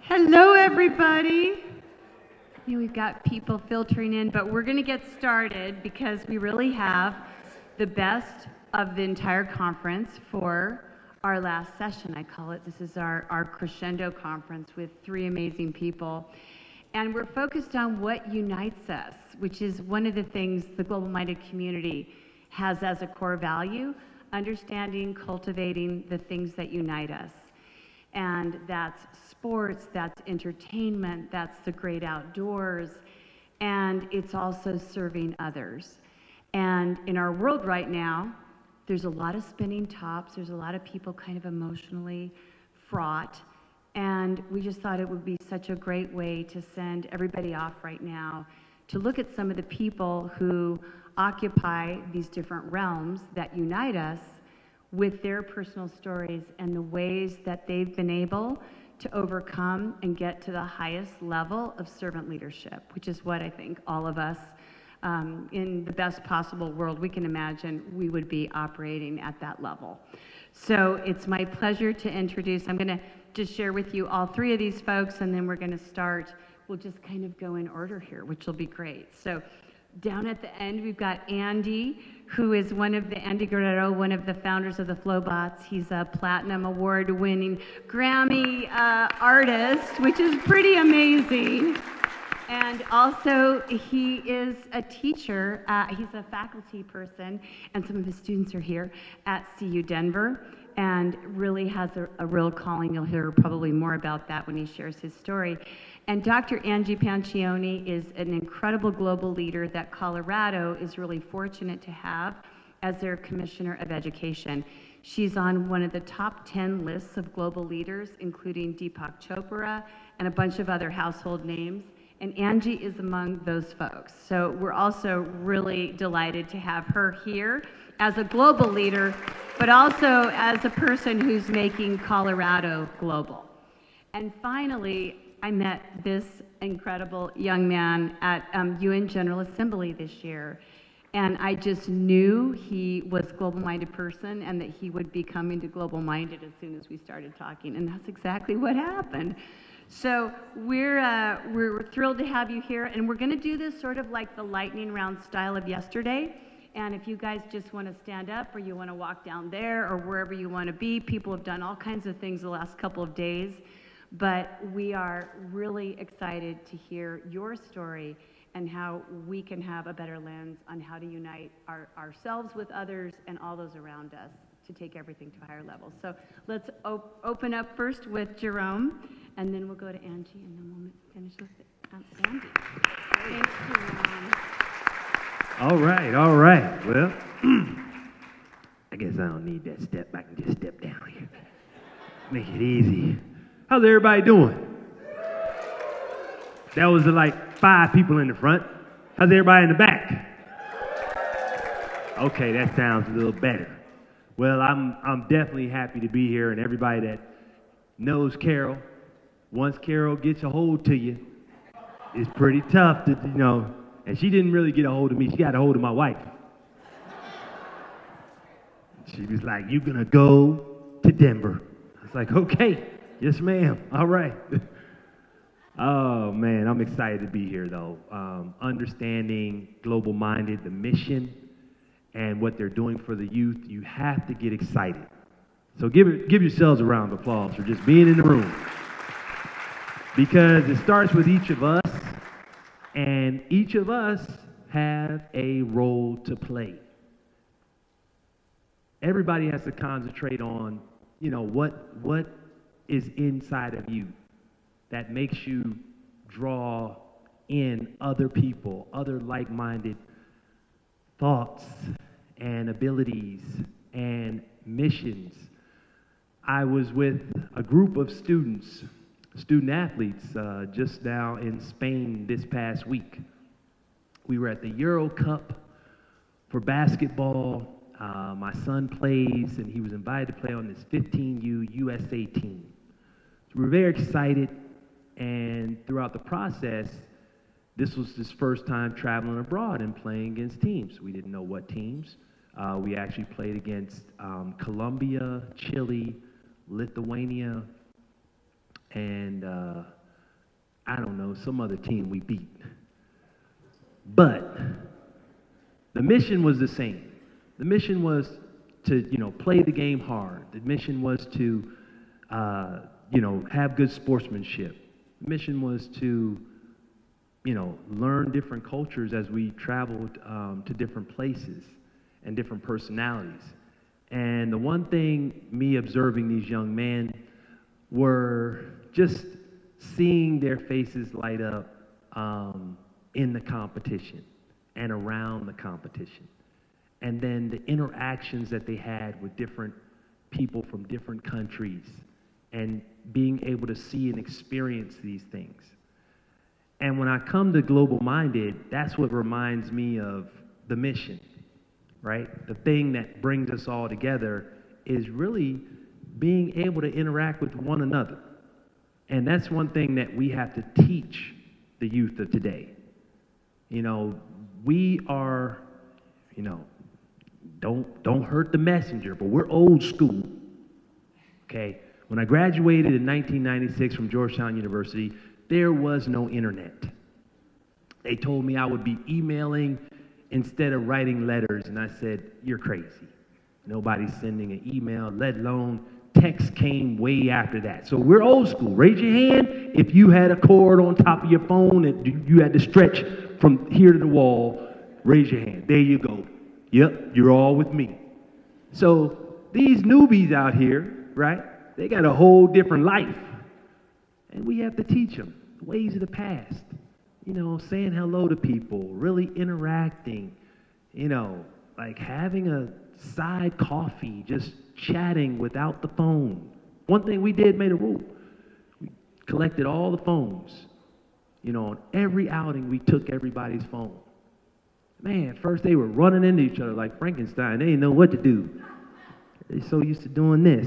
Hello, everybody. We've got people filtering in, but we're going to get started because we really have the best of the entire conference for our last session. I call it. This is our crescendo conference with three amazing people. And we're focused on what unites us, which is one of the things the global-minded community has as a core value, understanding, cultivating the things that unite us. And that's sports, that's entertainment, that's the great outdoors, and it's also serving others. And in our world right now, there's a lot of spinning tops, there's a lot of people kind of emotionally fraught, and we just thought it would be such a great way to send everybody off right now to look at some of the people who occupy these different realms that unite us with their personal stories and the ways that they've been able to overcome and get to the highest level of servant leadership, which is what I think all of us in the best possible world we can imagine, we would be operating at that level. So it's my pleasure to introduce, I'm going to just share with you all three of these folks, and then we're going to start, we'll just kind of go in order here, which will be great. So down at the end, we've got Andy, who is Andy Guerrero, one of the founders of the Flowbots. He's a Platinum Award-winning Grammy artist, which is pretty amazing. And also, he is a teacher. He's a faculty person, and some of his students are here at CU Denver, and really has a real calling. You'll hear probably more about that when he shares his story. And Dr. Angie Pancione is an incredible global leader that Colorado is really fortunate to have as their Commissioner of Education. She's on one of the top 10 lists of global leaders, including Deepak Chopra and a bunch of other household names. And Angie is among those folks. So we're also really delighted to have her here as a global leader, but also as a person who's making Colorado global. And finally, I met this incredible young man at UN General Assembly this year, and I just knew he was a global-minded person and that he would be coming to global-minded as soon as we started talking, and that's exactly what happened. So we're thrilled to have you here, and we're going to do this sort of like the lightning round style of yesterday. And if you guys just want to stand up or you want to walk down there or wherever you want to be, people have done all kinds of things the last couple of days. But we are really excited to hear your story and how we can have a better lens on how to unite ourselves with others and all those around us to take everything to a higher level. So let's open up first with Jerome, and then we'll go to Angie, and then we'll finish with Andy. Thanks, Jerome. All right. Well, I guess I don't need that step. I can just step down here. Make it easy. How's everybody doing? That was like 5 people in the front. How's everybody in the back? Okay, that sounds a little better. Well, I'm definitely happy to be here, and everybody that knows Carol, once Carol gets a hold to you, it's pretty tough to, and she didn't really get a hold of me, she got a hold of my wife. She was like, "You're gonna go to Denver." I was like, "Okay. Yes, ma'am. All right." Oh, man, I'm excited to be here, though. Understanding global-minded, the mission, and what they're doing for the youth, you have to get excited. So give yourselves a round of applause for just being in the room. Because it starts with each of us, and each of us have a role to play. Everybody has to concentrate on, what is inside of you that makes you draw in other people, other like-minded thoughts and abilities and missions. I was with a group of student athletes just now in Spain this past week. We were at the Euro Cup for basketball. My son plays, and he was invited to play on this 15U USA team. So we were very excited, and throughout the process, this was his first time traveling abroad and playing against teams. We didn't know what teams. We actually played against Colombia, Chile, Lithuania, and I don't know, some other team we beat. But the mission was the same. The mission was to, play the game hard. The mission was to, have good sportsmanship. The mission was to, learn different cultures as we traveled to different places and different personalities. And the one thing me observing these young men were just seeing their faces light up in the competition and around the competition. And then the interactions that they had with different people from different countries and being able to see and experience these things. And when I come to Global Minded, that's what reminds me of the mission, right? The thing that brings us all together is really being able to interact with one another. And that's one thing that we have to teach the youth of today. We are, don't hurt the messenger, but we're old school, okay? When I graduated in 1996 from Georgetown University, there was no internet. They told me I would be emailing instead of writing letters, and I said, you're crazy. Nobody's sending an email, let alone text came way after that. So we're old school. Raise your hand if you had a cord on top of your phone and you had to stretch from here to the wall. Raise your hand. There you go. Yep, you're all with me. So these newbies out here, right, they got a whole different life. And we have to teach them the ways of the past. Saying hello to people, really interacting, like having a side coffee, just chatting without the phone. One thing we did, made a rule. We collected all the phones. On every outing, we took everybody's phone. Man, first they were running into each other like Frankenstein. They didn't know what to do. They're so used to doing this.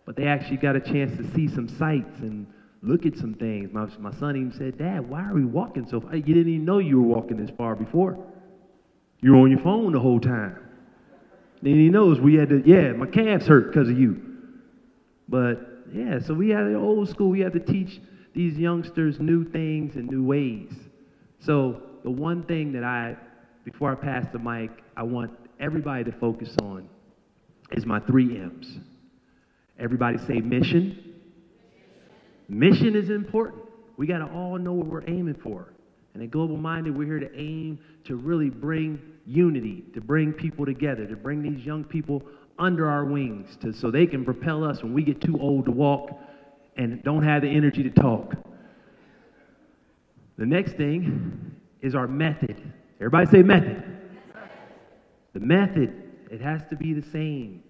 But they actually got a chance to see some sights and look at some things. My son even said, Dad, why are we walking so far? You didn't even know you were walking this far before. You were on your phone the whole time. Then he knows we had to, my calves hurt because of you. But, so we had the old school. We have to teach these youngsters new things and new ways. So the one thing that before I pass the mic, I want everybody to focus on is my 3 M's. Everybody say mission. Mission is important. We got to all know what we're aiming for. And at Global Minded, we're here to aim to really bring unity, to bring people together, to bring these young people under our wings so they can propel us when we get too old to walk and don't have the energy to talk. The next thing is our method. Everybody say method. The method, it has to be the same.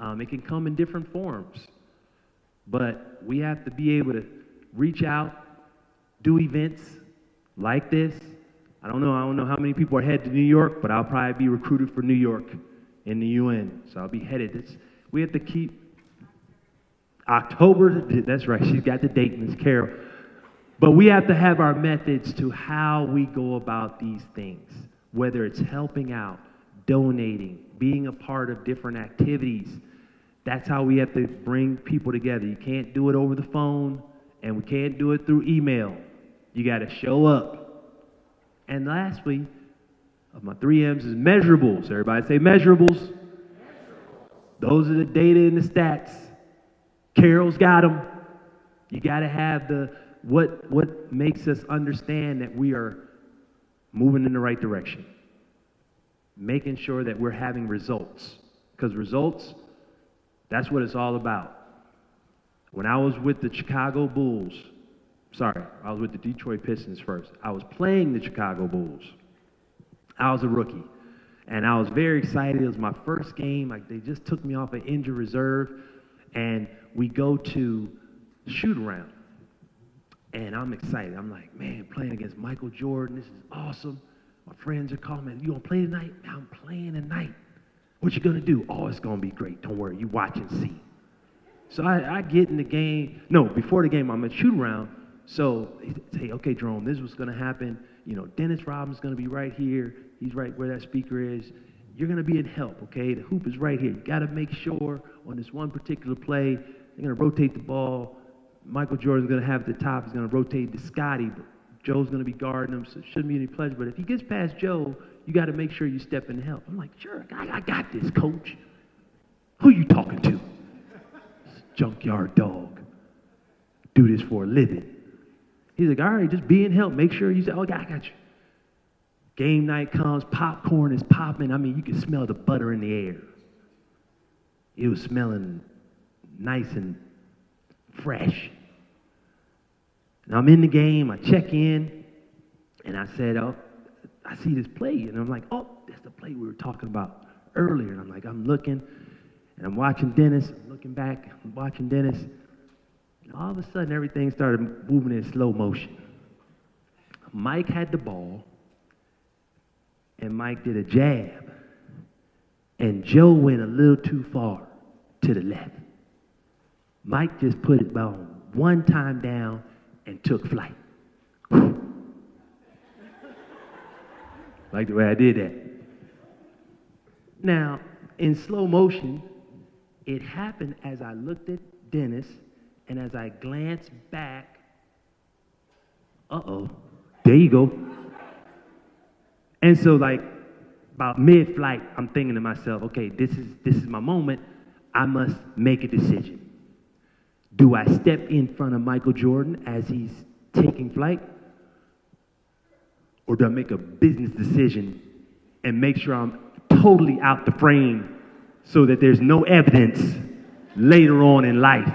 It can come in different forms. But we have to be able to reach out, do events like this. I don't know how many people are headed to New York, but I'll probably be recruited for New York in the UN. So I'll be headed. We have to keep October, that's right, she's got the date, Ms. Carol. But we have to have our methods to how we go about these things, whether it's helping out, donating, being a part of different activities. That's how we have to bring people together. You can't do it over the phone, and we can't do it through email. You got to show up. And lastly, of my 3 M's is measurables. Everybody say measurables. Those are the data and the stats. Carol's got them. You got to have what makes us understand that we are moving in the right direction. Making sure that we're having results. Because results, that's what it's all about. When I was with the Chicago Bulls, I was with the Detroit Pistons first. I was playing the Chicago Bulls. I was a rookie. And I was very excited. It was my first game. They just took me off an injured reserve. And we go to shoot around. And I'm excited. I'm like, man, playing against Michael Jordan. This is awesome. My friends are calling me, you going to play tonight? I'm playing tonight. What you going to do? Oh, it's going to be great. Don't worry. You watch and see. So I get in the game. No, before the game, I'm at shoot around. So they say, okay, Jerome, this is what's going to happen. Dennis Rodman's going to be right here. He's right where that speaker is. You're going to be in help, okay? The hoop is right here. You got to make sure on this one particular play, they're going to rotate the ball. Michael Jordan's going to have the top. He's going to rotate to Scotty. But Joe's going to be guarding him, so it shouldn't be any pleasure. But if he gets past Joe, you got to make sure you step in to help. I'm like, sure, I got this, coach. Who you talking to? Junkyard dog. Do this for a living. He's like, all right, just be in help. Make sure you say, oh, I got you. Game night comes, popcorn is popping. I mean, you can smell the butter in the air. It was smelling nice and fresh. And I'm in the game, I check in, and I said, oh, I see this play. And I'm like, oh, that's the play we were talking about earlier. And I'm like, I'm looking, and I'm watching Dennis. I'm looking back, I'm watching Dennis. And all of a sudden, everything started moving in slow motion. Mike had the ball, and Mike did a jab. And Joe went a little too far to the left. Mike just put it about one time down and took flight. Like the way I did that. Now, in slow motion, it happened as I looked at Dennis, and as I glanced back, there you go. And so, like, about mid-flight, I'm thinking to myself, okay, this is my moment. I must make a decision. Do I step in front of Michael Jordan as he's taking flight? Or do I make a business decision and make sure I'm totally out the frame so that there's no evidence later on in life?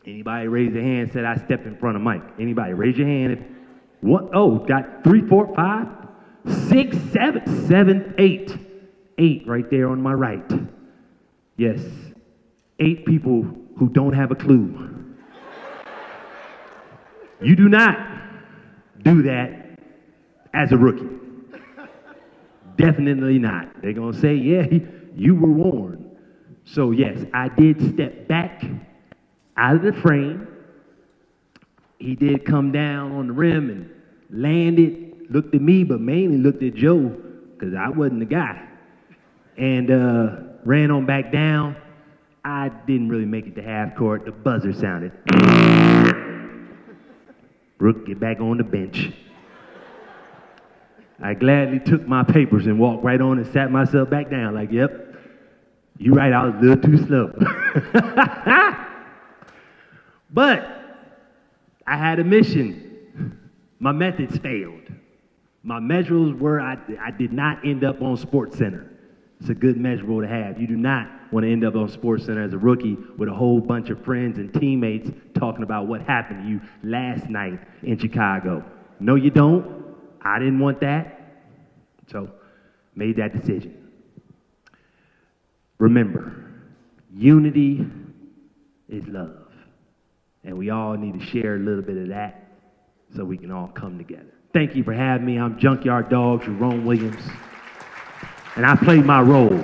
Anybody raise their hand said I stepped in front of Mike? Anybody raise your hand? Got 3, 4, 5, 6, 7, 8. 8 right there on my right. Yes. 8 people who don't have a clue. You do not do that as a rookie. Definitely not. They're going to say, yeah, you were warned. So yes, I did step back out of the frame. He did come down on the rim and landed, looked at me, but mainly looked at Joe because I wasn't the guy. And ran on back down. I didn't really make it to half court. The buzzer sounded. Brooke, get back on the bench. I gladly took my papers and walked right on and sat myself back down like, yep, you're right, I was a little too slow. But I had a mission. My methods failed. My measurables were I did not end up on SportsCenter. It's a good measurable to have. You do not want to end up on SportsCenter as a rookie with a whole bunch of friends and teammates talking about what happened to you last night in Chicago. No, you don't. I didn't want that. So, made that decision. Remember, unity is love. And we all need to share a little bit of that so we can all come together. Thank you for having me. I'm Junkyard Dog, Jerome Williams. And I played my role.